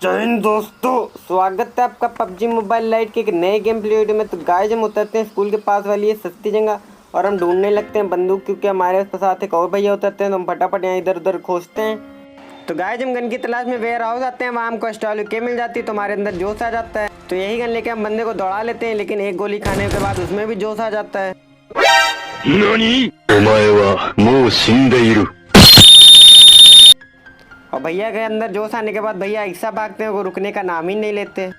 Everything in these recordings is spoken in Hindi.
जय हिंद दोस्तों, स्वागत है आपका पबजी मोबाइल लाइट के एक नए गेम प्ले वीडियो में। तो गाइस हम उतरते हैं स्कूल के पास वाली ये सस्ती जगह और हम ढूंढने लगते हैं बंदूक, क्योंकि हमारे साथ एक और भैया उतरते हैं। तो हम फटाफट यहाँ इधर उधर खोजते हैं। तो गाइस हम गन की तलाश में वेयर हाउस आते हैं, वहाँ हमको स्टॉल के मिल जाती है, तो हमारे अंदर जोश आ जाता है। तो यही गन लेके हम बंदे को दौड़ा लेते हैं, लेकिन एक गोली खाने के बाद उसमें भी जोश आ जाता है। नानी? お前はもう死んでいる。 और भैया के अंदर जोश आने के बाद भैया ऐसा भागते हैं, वो रुकने का नाम ही नहीं लेते।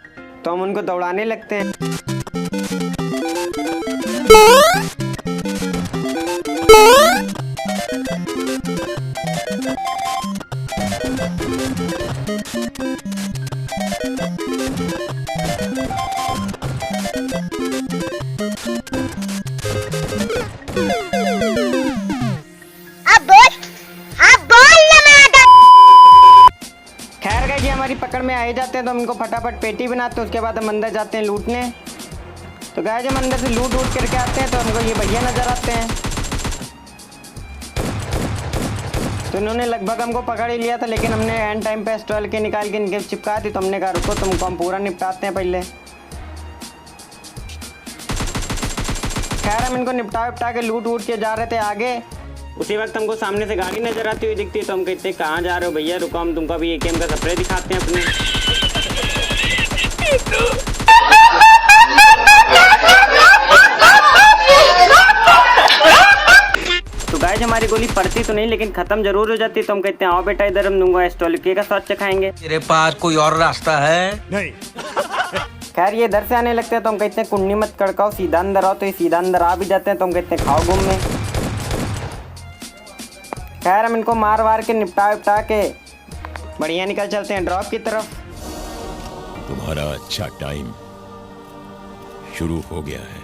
तो हम उनको दौड़ाने लगते हैं। खैर गाइस, ये हमारी पकड़ में आ ही जाते हैं, तो हम इनको फटाफट पेटी बनाते हैं। उसके बाद हम अंदर जाते हैं लूटने। तो गाइस हम अंदर से लूट करके आते हैं, तो हमको ये भैया नजर आते हैं। तो इन्होंने लगभग हमको पकड़ ही लिया था, लेकिन हमने एंड टाइम पे स्टॉल के निकाल के इनके चिपका दी। तो हमने कहा रुको, तुमको हम पूरा निपटाते हैं पहले। खैर हम इनको निपटा के लूट के जा रहे थे आगे। उसी वक्त हमको सामने से गाड़ी नजर आती हुई दिखती है। तो हम कहते हैं कहाँ जा रहे हो भैया, रुको हम तुमको अभी एकेएम का स्प्रे दिखाते हैं अपने। तो गाइस हमारी गोली पड़ती तो नहीं, लेकिन खत्म जरूर हो जाती है। तो हम कहते हैं आओ बेटा इधर, हम दूंगा स्टॉलिके का स्वाद चखाएंगे। तेरे पास कोई और रास्ता है? नहीं। खैर ये इधर से आने लगते हैं, तो हम कहते हैं कुंडी मत कड़काओ, सीधा अंदर आओ। तो ये सीधा अंदर आ भी जाते हैं। तो हम कहते हैं खाओ गुम में। खैर हम इनको मार के निपटा के बढ़िया निकल चलते हैं ड्रॉप की तरफ। तुम्हारा अच्छा टाइम शुरू हो गया है।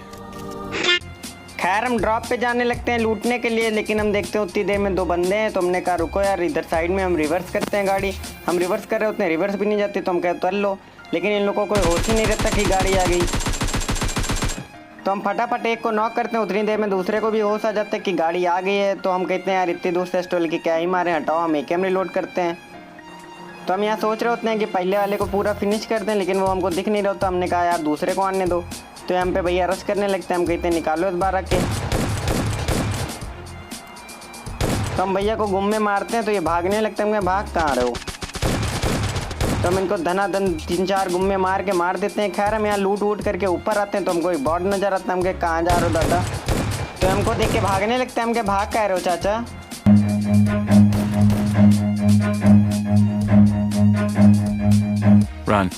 खैर हम ड्रॉप पे जाने लगते हैं लूटने के लिए, लेकिन हम देखते हैं उतनी देर में दो बंदे हैं। तो हमने कहा रुको यार, इधर साइड में हम रिवर्स करते हैं गाड़ी। हम रिवर्स कर रहे होते हैं, रिवर्स भी नहीं जाती। तो हम कहते उतर लो, लेकिन इन लोगों को कोई होश ही नहीं रहता कि गाड़ी आ गई। तो हम फटाफट एक को नॉक करते हैं, उतनी देर में दूसरे को भी होश आ जाता है कि गाड़ी आ गई है। तो हम कहते हैं यार इतनी दूर से स्टॉल की क्या ही मारे, हटाओ हम एकेएम रिलोड करते हैं। तो हम यहाँ सोच रहे होते हैं कि पहले वाले को पूरा फिनिश करते हैं, लेकिन वो हमको दिख नहीं रहा। तो हमने कहा यार दूसरे को आने दो। तो हम पे भैया रश करने लगते हैं। हम कहते हैं निकालो इस बार आके। तो हम भैया को गुम में मारते हैं, तो ये भागने लगते हैं। भाग कहाँ रहे हो? तो हम इनको धनाधन 3-4 गुम्मे मार के मार देते हैं। खैर हम यहाँ लूट करके ऊपर आते हैं, तो हमको एक बॉट नजर आता है। हम कहाँ जा रहे हो दादा? तो हमको देख के भागने लगते हैं। हम भाग कह रहे हो चाचा? Run.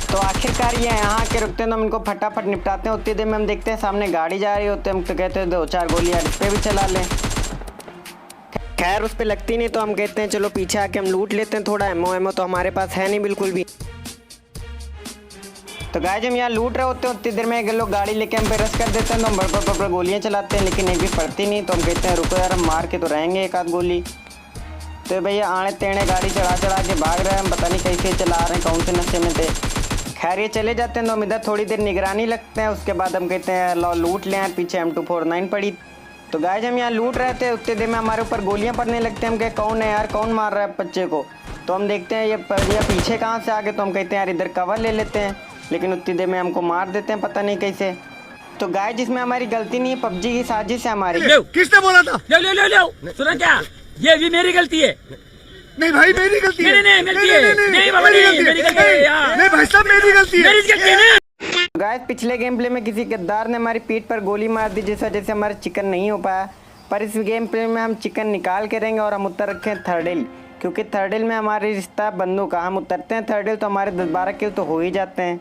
तो आखिरकार ये यहाँ आके रुकते हैं, तो हम इनको फटाफट निपटाते हैं। उतनी देर में हम देखते हैं सामने गाड़ी जा रही होती है। हम तो कहते हैं 2-4 गोलियां इस पे भी चला लें। खैर उस पर लगती नहीं, तो हम कहते हैं चलो पीछे आके हम लूट लेते हैं थोड़ा। एमओ तो हमारे पास है नहीं बिल्कुल भी। तो गाइस हम यहाँ लूट रहे होते हैं, उतनी देर में एक लोग गाड़ी लेके हम पे रश कर देते हैं। तो हम बड़ गोलियाँ चलाते हैं, लेकिन एक भी पड़ती नहीं। तो हम कहते हैं रुको यार, हम मार के तो रहेंगे एक आध गोली। तो भैया आड़े टेढ़े गाड़ी चढ़ा के भाग रहे हैं। हम पता नहीं कैसे चला रहे हैं, कौन से नशे में थे। खैर ये चले जाते हैं, तो हम इधर थोड़ी देर निगरानी लगते हैं। उसके बाद हम कहते हैं लो लूट लें। पीछे M249 पड़ी। तो गाइस हम यहाँ लूट रहे थे, उतने देर में हमारे ऊपर गोलियां पड़ने लगते हैं। हम कहे कौन है यार, कौन मार रहा है बच्चे को? तो हम देखते हैं ये पीछे कहाँ से आ गए। तो हम कहते हैं यार इधर कवर ले लेते हैं, लेकिन उतनी देर में हमको मार देते हैं पता नहीं कैसे। तो गाइस जिसमें हमारी गलती नहीं है, पबजी की साजिश है हमारी। किसने बोला था? ले सुना क्या? ये भी मेरी गलती है। नहीं भाई मेरी गलती है। नहीं गलती है। नहीं बाबा नहीं, मेरी गलती है यार। नहीं भाई साहब मेरी गलती है। मेरी गलती है ना। गाइस पिछले गेम प्ले में किसी गद्दार ने हमारी पीठ पर गोली मार दी, जिस वजह से हमारा चिकन नहीं हो पाया। पर इस गेम प्ले में हम चिकन निकाल के रहेंगे और हम उतर रखे हैं थर्ड हिल, क्योंकि थर्ड हिल में हमारी रिश्ता बंदूक का। हम उतरते हैं थर्ड हिल, तो हमारे 10-12 किल तो हो ही जाते हैं।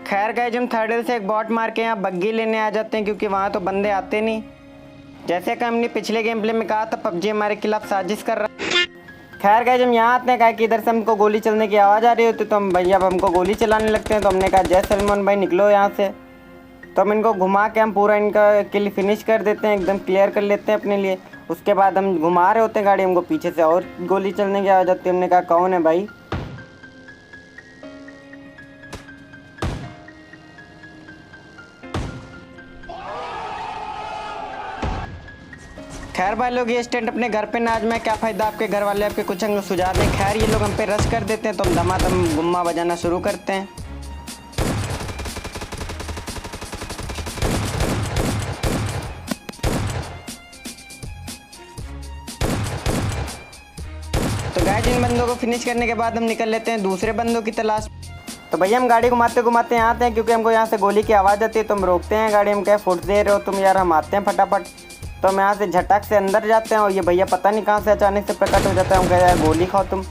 खैर गाइस हम थर्ड हिल से एक बॉट मार के यहाँ बग्गी लेने आ जाते हैं, क्योंकि वहाँ तो बंदे आते नहीं। जैसे कि हमने पिछले गेम प्ले में कहा था, पबजी हमारे खिलाफ साजिश कर रहा है। खैर गाइस हम यहाँ आते हैं, कहा कि इधर से हमको गोली चलने की आवाज़ आ रही होती। तो हम भैया हमको गोली चलाने लगते हैं। तो हमने कहा जय सलमान भाई निकलो यहाँ से। तो हम इनको घुमा के हम पूरा इनका किल फिनिश कर देते हैं, एकदम क्लियर कर लेते हैं अपने लिए। उसके बाद हम घुमा रहे होते हैं गाड़ी, हमको पीछे से और गोली चलने की आवाज़ आती है। हमने कहा कौन है भाई? खैर भाई लोग ये स्टंट अपने घर पे ना आजमाए, क्या फ़ायदा, आपके घर वाले आपके कुछ अंग सुझाव दें। खैर ये लोग हम पे रश कर देते हैं तो हम धमाधम गुम्मा बजाना शुरू करते हैं। तो गाइस इन बंदों को फिनिश करने के बाद हम निकल लेते हैं दूसरे बंदों की तलाश। तो भैया हम गाड़ी घुमाते घुमाते यहाँ आते हैं क्योंकि हमको यहाँ से गोली की आवाज़ आती है। तो हम रोकते हैं गाड़ी, हम क्या फुट दे रहे हो तुम यार, हम आते हैं फटाफट। तो हम यहाँ से झटक से अंदर जाते हैं और ये भैया पता नहीं कहाँ से अचानक से प्रकट हो जाता है। हम कह रहे हैं गोली खाओ तुम,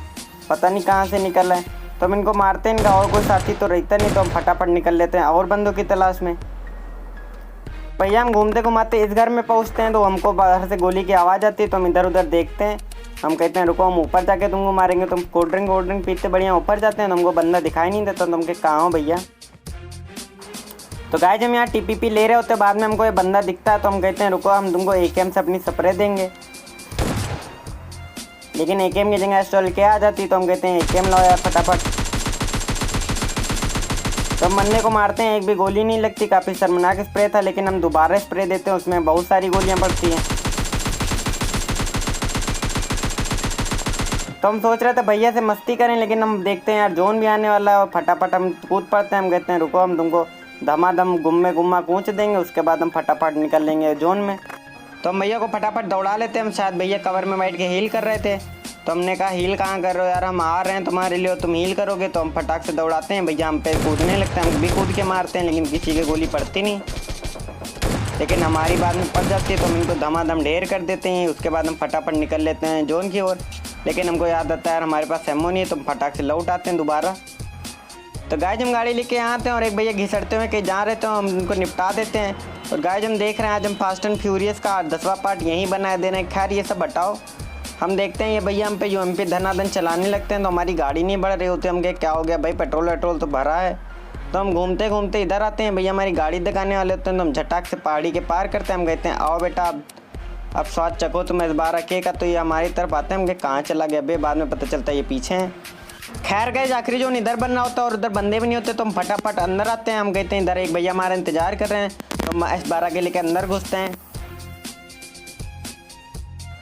पता नहीं कहाँ से निकल रहे हैं। तो हम इनको मारते हैं, इनका और कोई साथी तो रहता नहीं, तो हम फटाफट निकल लेते हैं और बंदों की तलाश में। भैया हम घूमते घुमाते इस घर में पहुँचते हैं तो हमको बाहर से गोली की आवाज़ आती है। तो हम इधर उधर देखते हैं, हम कहते हैं रुको हम ऊपर जाके तुमको मारेंगे। तुम कोल्ड ड्रिंक पीते बढ़िया ऊपर जाते हैं तो हमको बंदा दिखाई नहीं देता। तो हम कहे कहाँ हो भैया। तो गाइस हम यहाँ टीपीपी ले रहे होते, बाद में हमको ये बंदा दिखता है तो हम कहते हैं रुको हम तुमको एकेएम से अपनी स्प्रे देंगे। लेकिन एकेएम की जगह स्टॉल क्या आ जाती, तो हम कहते हैं एकेएम लाओ यार फटाफट। तो हम बंदे को मारते हैं, एक भी गोली नहीं लगती। काफ़ी शर्मनाक स्प्रे था, लेकिन हम दोबारा स्प्रे देते हैं, उसमें बहुत सारी गोलियाँ पड़ती हैं। तो हम सोच रहे थे भैया से मस्ती करें, लेकिन हम देखते हैं यार जोन भी आने वाला है और फटाफट हम कूद पड़ते हैं। हम कहते हैं रुको हम तुमको धमाधम गुम्मा कूच देंगे, उसके बाद हम फटाफट निकल लेंगे जोन में। तो हम भैया को फटाफट दौड़ा लेते हैं। हम शायद भैया कवर में बैठ के हील कर रहे थे, तो हमने कहा हील कहाँ कर रहे हो यार, हम आ रहे हैं तुम्हारे लिए, तुम हील करोगे। तो हम फटाक से दौड़ाते हैं, भैया हम पे कूदने लगते हैं, हम भी कूद के मारते हैं, लेकिन किसी की गोली पड़ती नहीं, लेकिन हमारी बाद में पड़ जाती है। तो हम इनको धमाधम ढेर कर देते हैं, उसके बाद हम फटाफट निकल लेते हैं जोन की ओर। लेकिन हमको याद आता है यार हमारे पास एमो नहीं है, तो हम फटाक से लौट आते हैं दोबारा। तो गाइस हम गाड़ी लेके आते हैं और एक भैया घिसटते हुए कहीं जा रहे थे, हम उनको निपटा देते हैं। और गाइस हम देख रहे हैं आज हम फास्ट एंड फ्यूरियस का 10वां पार्ट यहीं बनाए दे रहे हैं। खैर ये सब हटाओ, हम देखते हैं ये भैया हम पे यूएमपी धनाधन चलाने लगते हैं। तो हमारी गाड़ी नहीं बढ़ रही होती, हम कहे क्या हो गया भाई, पेट्रोल वेट्रोल तो भरा है। तो हम घूमते घूमते इधर आते हैं, भैया हमारी गाड़ी दिखाने वाले होते हैं। तो हम झटाक से पहाड़ी के पार करते हैं, हम कहते हैं आओ बेटा अब स्वाद चखो तुम इस बार रखेगा। तो ये हमारी तरफ आते हैं, हम कहाँ चला गया बे, बाद में पता चलता है ये पीछे हैं। खैर गाइस आखिरी जोन इधर बनना होता है और उधर बंदे भी नहीं होते, तो हम फटाफट अंदर आते हैं। हम कहते हैं इधर एक भैया हमारा इंतजार कर रहे हैं, तो हम S12 के लेकर अंदर घुसते हैं।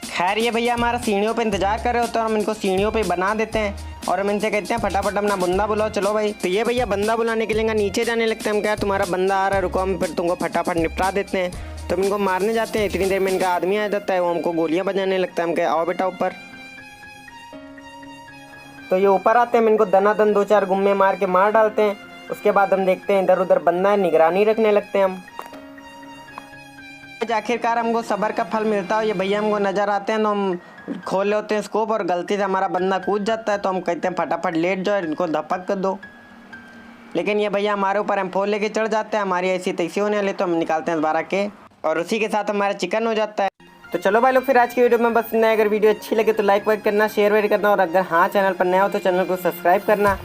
खैर ये भैया हमारा सीढ़ियों पे इंतजार कर रहे होते हैं और हम इनको सीढ़ियों पे बना देते हैं और हम इनसे कहते हैं फटाफट अपना बंदा बुलाओ, चलो भाई। तो ये भैया बंदा बुलाने के लिए नीचे जाने लगते हैं। हम क्या तुम्हारा बंदा आ रहा है, रुको हम फिर तुमको फटाफट निपटा देते हैं। तो हम इनको मारने जाते हैं, इतनी देर में इनका आदमी आ जाता है, वो हमको गोलियां बजाने लगता है। हम कहे आओ बेटा ऊपर। तो ये ऊपर आते हैं, हम इनको दनादन 2-4 गुम्मे मार के मार डालते हैं। उसके बाद हम देखते हैं इधर उधर बंदा है, निगरानी रखने लगते हैं हम। आखिरकार हमको सब्र का फल मिलता है। ये भैया हमको नज़र आते हैं तो हम खोल लेते हैं स्कोप और गलती से हमारा बंदा कूद जाता है। तो हम कहते हैं फटाफट लेट जाओ, इनको धपक कर दो। लेकिन ये भैया हमारे ऊपर M4 लेके चढ़ जाते हैं, हमारी ऐसी तैसी होने वाली, तो हम निकालते हैं 12 के और उसी के साथ हमारा चिकन हो जाता है। तो चलो भाई लोग फिर आज की वीडियो में बस इतना। अगर वीडियो अच्छी लगे तो लाइक वाइक करना, शेयर वेयर करना और अगर हाँ चैनल पर नया हो तो चैनल को सब्सक्राइब करना।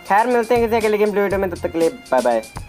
खैर मिलते हैं किसी अगले गेम वीडियो में, तब तक के लिए बाय बाय।